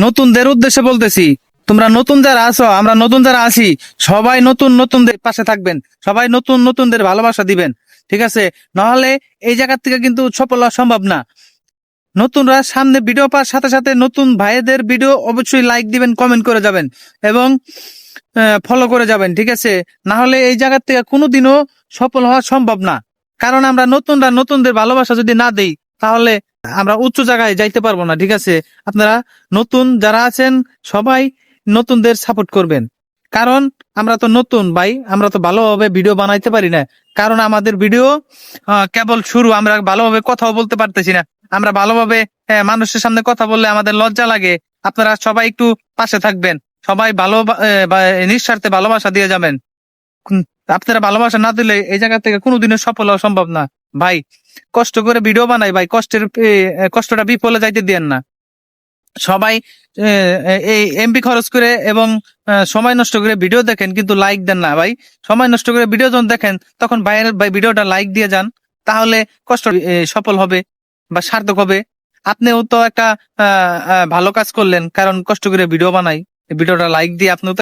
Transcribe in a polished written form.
নতুনদের উদ্দেশ্যে বলতেছি, তোমরা নতুন যারা আছো, আমরা নতুন যারা আছি, সবাই নতুনদের পাশে থাকবেন, সবাই নতুনদের ভালোবাসা দিবেন, ঠিক আছে? নাহলে এই জায়গা থেকে কিন্তু সফল হওয়া সম্ভব না। নতুনরা সামনে ভিডিও পাওয়ার সাথে সাথে নতুন ভাইদের ভিডিও অবশ্যই লাইক দিবেন, কমেন্ট করে যাবেন এবং ফলো করে যাবেন, ঠিক আছে? না হলে এই জায়গা থেকে কোনোদিনও সফল হওয়া সম্ভব না। কারণ আমরা নতুনদের ভালোবাসা যদি না দেই, তাহলে আমরা উচ্চ জায়গায় যাইতে পারবো না, ঠিক আছে? আপনারা নতুন যারা আছেন সবাই নতুনদের সাপোর্ট করবেন। কারণ আমরা তো নতুন ভাই, আমরা তো ভালোভাবে ভিডিও বানাইতে পারি না। কারণ আমাদের ভিডিও কেবল শুরু, আমরা ভালোভাবে কথাও বলতে পারতেছি না। আমরা ভালোভাবে মানুষের সামনে কথা বললে আমাদের লজ্জা লাগে। আপনারা সবাই একটু পাশে থাকবেন, সবাই ভালো নিঃস্বার্থে ভালোবাসা দিয়ে যাবেন। উম, আপনারা ভালোবাসা না দিলে এই জায়গা থেকে কোনোদিনও সফল হওয়া সম্ভব না। ভাই, কষ্ট করে ভিডিও বানাই ভাই, কষ্টটা বিফলে যাইতে দিয়েন না। সবাই এই এমবি খরচ করে এবং সময় নষ্ট করে ভিডিও দেখেন, কিন্তু লাইক দেন না ভাই। সময় নষ্ট করে ভিডিও যখন দেখেন, তখন ভাই ভিডিওটা লাইক দিয়ে যান, তাহলে কষ্ট সফল হবে বা সার্থক হবে। আপনিও তো একটা ভালো কাজ করলেন, কারণ কষ্ট করে ভিডিও বানাই, ভিডিওটা লাইক দিয়ে আপনিও তো